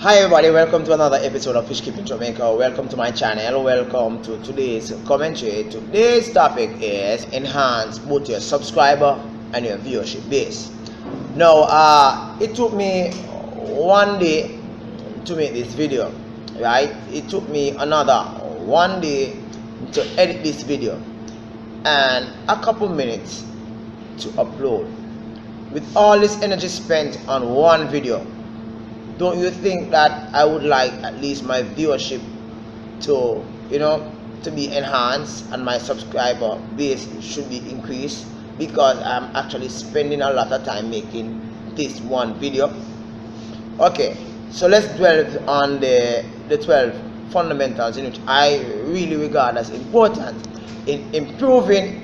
Hi everybody, welcome to another episode of Fish Keeping Jamaica. Welcome to my channel. Welcome to today's commentary. Today's topic is enhance both your subscriber and your viewership base. Now, it took me one day to make this video, right? It took me another one day to edit this video and a couple minutes to upload. With all this energy spent on one video, don't you think that I would like at least my viewership to be enhanced and my subscriber base should be increased, because I'm actually spending a lot of time making this one video? Okay, so let's dwell on the 12 fundamentals in which I really regard as important in improving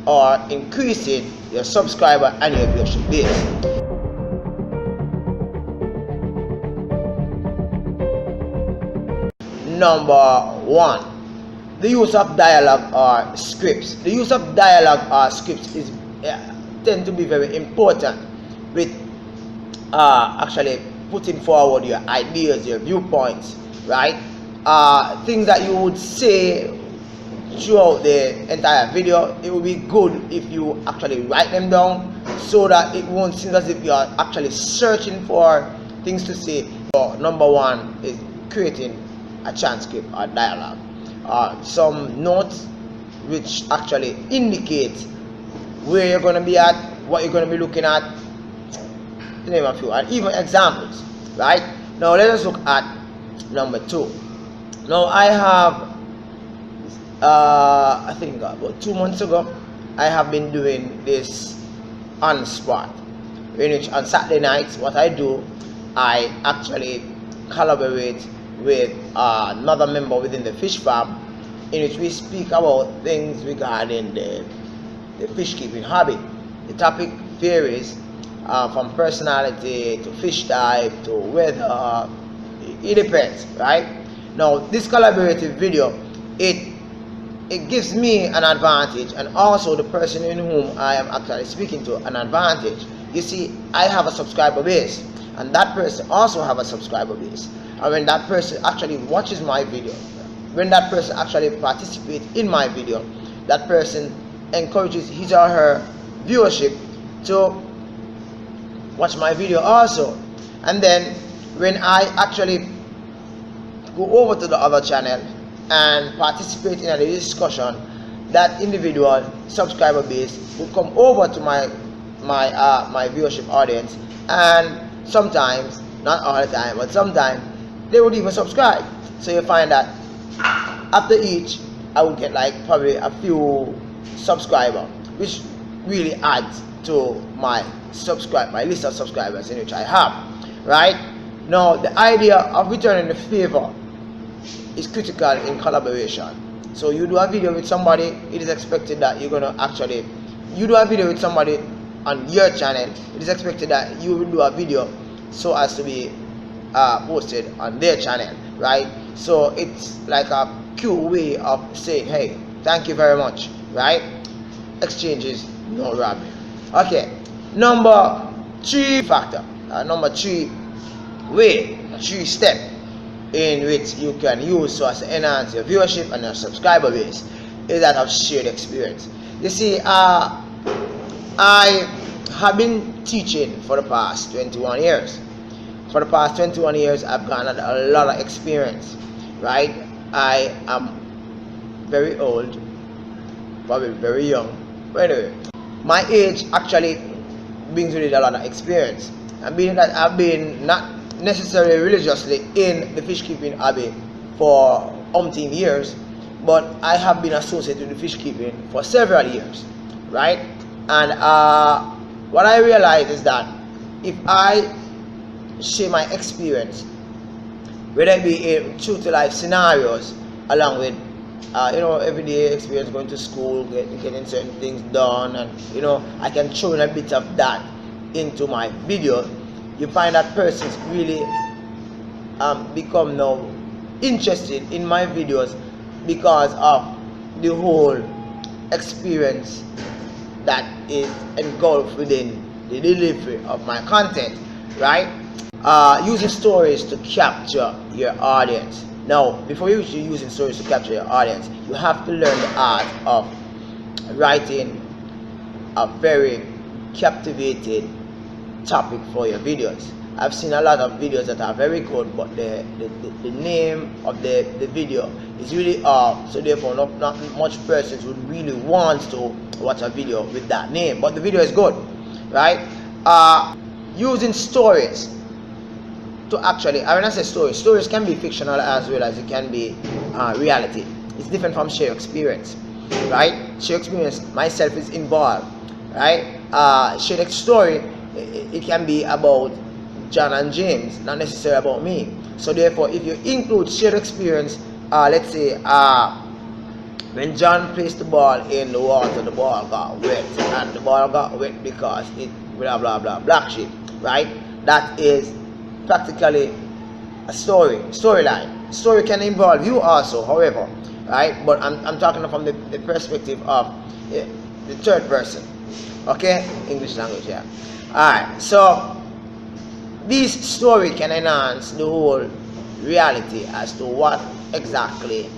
or increasing your subscriber and your viewership base. Number one, the use of dialogue or scripts. The use of dialogue or scripts is tend to be very important with actually putting forward your ideas, your viewpoints, right? Things that you would say throughout the entire video, it would be good if you actually write them down so that it won't seem as if you are actually searching for things to say. So number one is creating a transcript or dialogue, some notes which actually indicate where you're going to be at, what you're going to be looking at, to name a few, and even examples, right? Now let us look at number two. Now I have I think about 2 months ago I have been doing this on spot, in which on Saturday nights what I do, I actually collaborate with another member within the fish farm, in which we speak about things regarding the fish keeping hobby. The topic varies from personality to fish type to weather. It depends, right? Now this collaborative video, it gives me an advantage, and also the person in whom I am actually speaking to an advantage. You see, I have a subscriber base, and that person also have a subscriber base. And when that person actually watches my video, when that person actually participates in my video, that person encourages his or her viewership to watch my video also. And then when I actually go over to the other channel and participate in a discussion, that individual subscriber base will come over to my viewership audience, and sometimes, not all the time, but sometimes they would even subscribe. So you find that after each, I would get like probably a few subscribers, which really adds to my list of subscribers in which I have, right? Now the idea of returning the favor is critical in collaboration. So you do a video with somebody, it is expected that you're gonna actually, you do a video with somebody on your channel, it is expected that you will do a video so as to be posted on their channel, right? So it's like a cute way of saying, hey, thank you very much, right? Exchanges, no robbery. Okay, number three factor, number three step in which you can use so as to enhance your viewership and your subscriber base is that of shared experience. You see, I have been teaching for the past 21 years. For the past 21 years, I've garnered a lot of experience, right? I am very old, probably very young. But anyway, my age actually brings with it a lot of experience. And being that I've been not necessarily religiously in the fish keeping hobby for umpteen years, but I have been associated with fish keeping for several years, right? And what I realized is that if I share my experience, whether it be in true to life scenarios, along with everyday experience, going to school, getting certain things done, and I can throw in a bit of that into my video, you find that persons really become now interested in my videos because of the whole experience that is engulfed within the delivery of my content, right? using stories to capture your audience. Now, before you using stories to capture your audience, you have to learn the art of writing a very captivating topic for your videos. I've seen a lot of videos that are very good, but the name of the video is really off, so therefore not much persons would really want to watch a video with that name, but the video is good, right? Using stories to actually, when I say stories can be fictional as well as it can be reality. It's different from shared experience, right? Shared experience, myself is involved, right? Shared story, it can be about John and James, not necessarily about me. So therefore, if you include shared experience, let's say when John placed the ball in the water, the ball got wet, and the ball got wet because it blah blah blah black sheep, right? That is practically a storyline. Story can involve you also, however, right? But I'm talking from the perspective of the third person, okay? English language, yeah. Alright, so this story can enhance the whole reality as to what exactly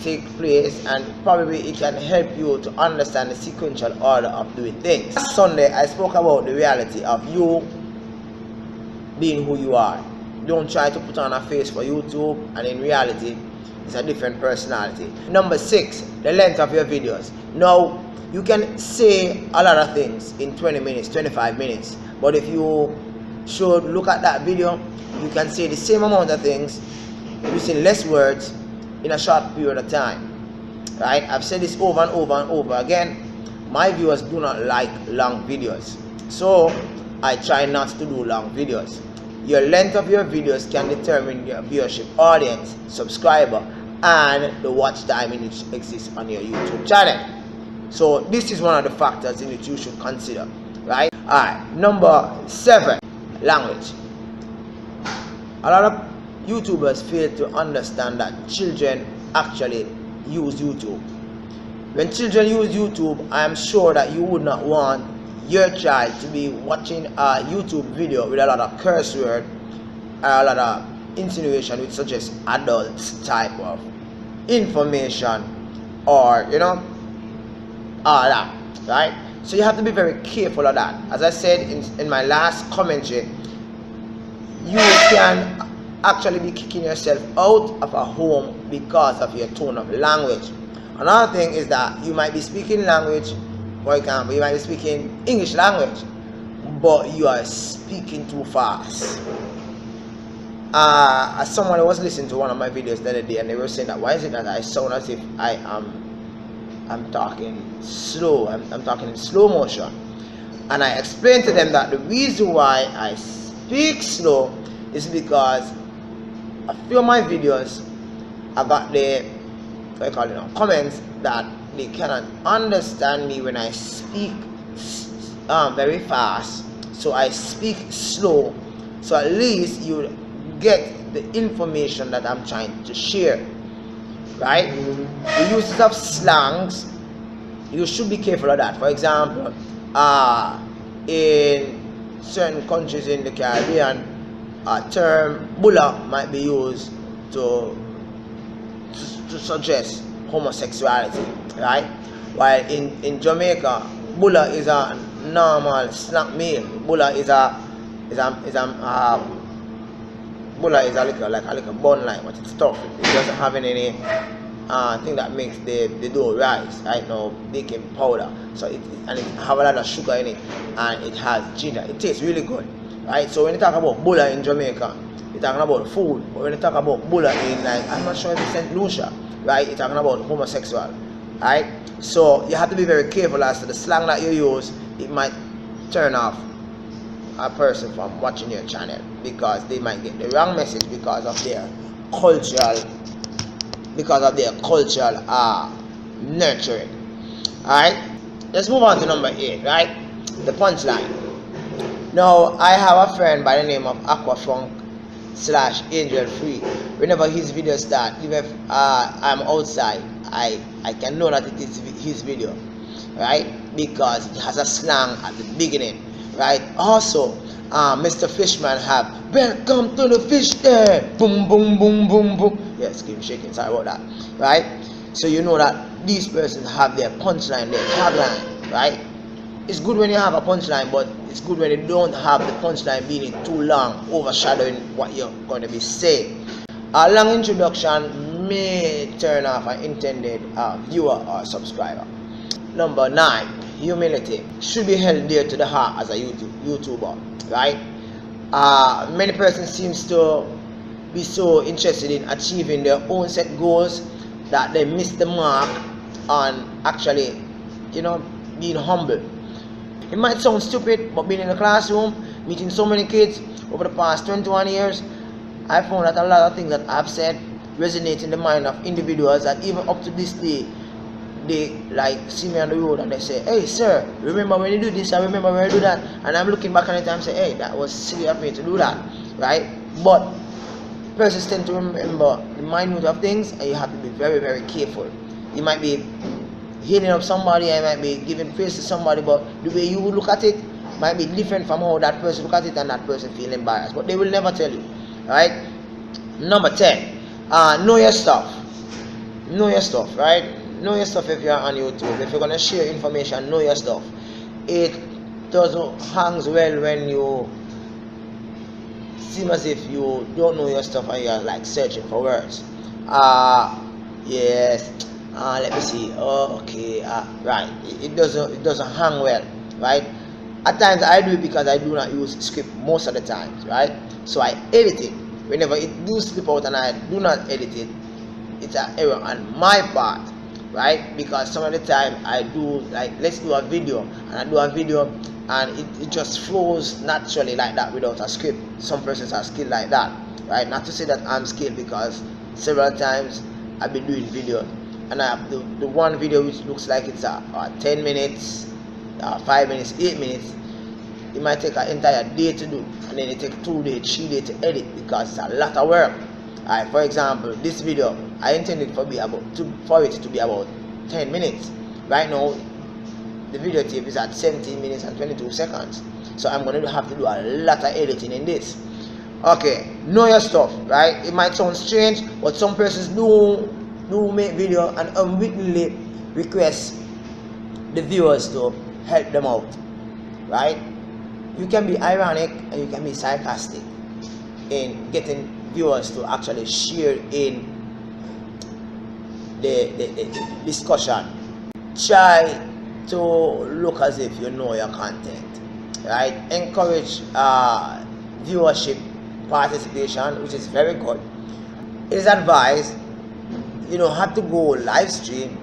take place, and probably it can help you to understand the sequential order of doing things. Last Sunday I spoke about the reality of you being who you are. Don't try to put on a face for YouTube, and in reality it's a different personality. Number 6, the length of your videos. Now, you can say a lot of things in 20 minutes, 25 minutes, but if you should look at that video, you can say the same amount of things using less words in a short period of time, right? I've said this over and over and over again. My viewers do not like long videos, so I try not to do long videos. Your length of your videos can determine your viewership, audience, subscriber, and the watch time in which exists on your YouTube channel. So this is one of the factors in which you should consider, right? Alright, number 7, language. A lot of YouTubers fail to understand that children actually use YouTube. When children use YouTube, I am sure that you would not want your child to be watching a YouTube video with a lot of curse word, a lot of insinuation which suggests adults type of information, or you know, all that, right? So you have to be very careful of that. As I said in my last commentary, you can actually be kicking yourself out of a home because of your tone of language. Another thing is that you might be speaking language, for example, you might be speaking English language, but you are speaking too fast. As someone was listening to one of my videos the other day, and they were saying that why is it that I sound as if I'm talking slow, I'm talking in slow motion. And I explained to them that the reason why I speak slow is because a few of my videos, I got the comments that they cannot understand me when I speak very fast, so I speak slow, so at least you get the information that I'm trying to share, right? The uses of slangs, you should be careful of that. For example, in certain countries in the Caribbean, a term bulla might be used to suggest homosexuality, right? While in Jamaica, bulla is a normal snack meal. Bulla is a little bun like, but it's tough. It doesn't have any thing that makes the dough rise, right? Now baking powder, so it have a lot of sugar in it, and it has ginger. It tastes really good, right? So when you talk about bulla in Jamaica, you're talking about food. But when you talk about bulla in, like, I'm not sure if it's St. Lucia, right, you're talking about homosexual, right? So you have to be very careful as to the slang that you use. It might turn off a person from watching your channel because they might get the wrong message because of their cultural nurturing. Alright, let's move on to number 8, right? The punchline. Now, I have a friend by the name of Aquafunk / Angel Free. Whenever his video start, even if I'm outside, I can know that it is his video, right? Because it has a slang at the beginning, right? Also, Mr. Fishman have welcome to the fish there, boom boom boom boom boom. Yes, keep shaking, sorry about that. Right, so you know that these persons have their punchline, their tagline. Right, it's good when you have a punchline, but it's good when you don't have the punchline being too long, overshadowing what you're going to be saying. A long introduction may turn off an intended viewer or subscriber. Number 9, humility should be held dear to the heart as a YouTuber, right? Many persons seems to be so interested in achieving their own set goals that they miss the mark on actually, being humble. It might sound stupid, but being in the classroom, meeting so many kids over the past 21 years, I found that a lot of things that I've said resonate in the mind of individuals that even up to this day, they like see me on the road and they say, hey sir, remember when you do this, I remember when you do that, and I'm looking back on it and say, hey, that was silly of me to do that, right? But persons tend to remember the minute of things, and you have to be very, very careful. You might be healing up somebody, I might be giving praise to somebody, but the way you look at it might be different from how that person look at it, and that person feel embarrassed, but they will never tell you. Right? Number 10, know your stuff. Know your stuff, right? Know your stuff if you're on YouTube. If you're gonna share information, know your stuff. It doesn't hangs well when you seem as if you don't know your stuff and you're like searching for words. Yes. Let me see. Okay. Right. It doesn't hang well, right? At times I do it because I do not use script most of the times, right? So I edit it. Whenever it do slip out and I do not edit it, it's an error on my part, right? Because some of the time I do, like, let's do a video, and I do a video and it just flows naturally like that without a script. Some persons are skilled like that, right? Not to say that I'm skilled, because several times I've been doing videos and I have the one video which looks like it's 10 minutes, 5 minutes, 8 minutes. It might take an entire day to do, and then it takes 2 days, 3 days to edit, because it's a lot of work. Alright, for example, this video I intended for it to be about 10 minutes. Right now the video tape is at 17 minutes and 22 seconds, so I'm going to have to do a lot of editing in this. Okay, know your stuff, right? It might sound strange, but some persons do make video and unwittingly request the viewers to help them out, right? You can be ironic and you can be sarcastic in getting viewers to actually share in the discussion. Try to look as if you know your content, right? Encourage viewership participation, which is very good. It is advised you don't have to go live stream,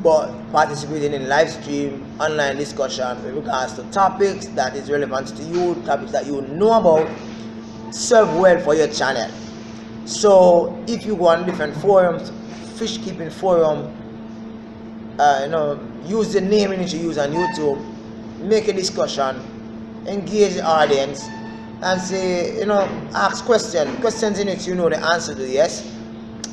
but participating in live stream online discussion with regards to topics that is relevant to you, topics that you know about, serve well for your channel. So if you go on different forums, fish keeping forum, use the name you need to use on YouTube, make a discussion, engage the audience, and say, ask questions in which you know the answer to, yes,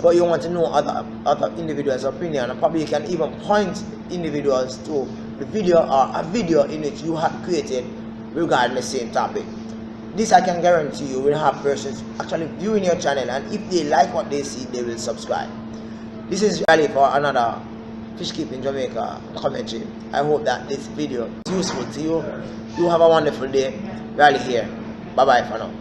but you want to know other individuals' opinion, and probably you can even point individuals to the video or a video in which you have created regarding the same topic. This I can guarantee you will have persons actually viewing your channel, and if they like what they see, they will subscribe. This is really for another Fish Keeping Jamaica commentary. I hope that this video is useful to you. You have a wonderful day. Rally here. Bye bye for now.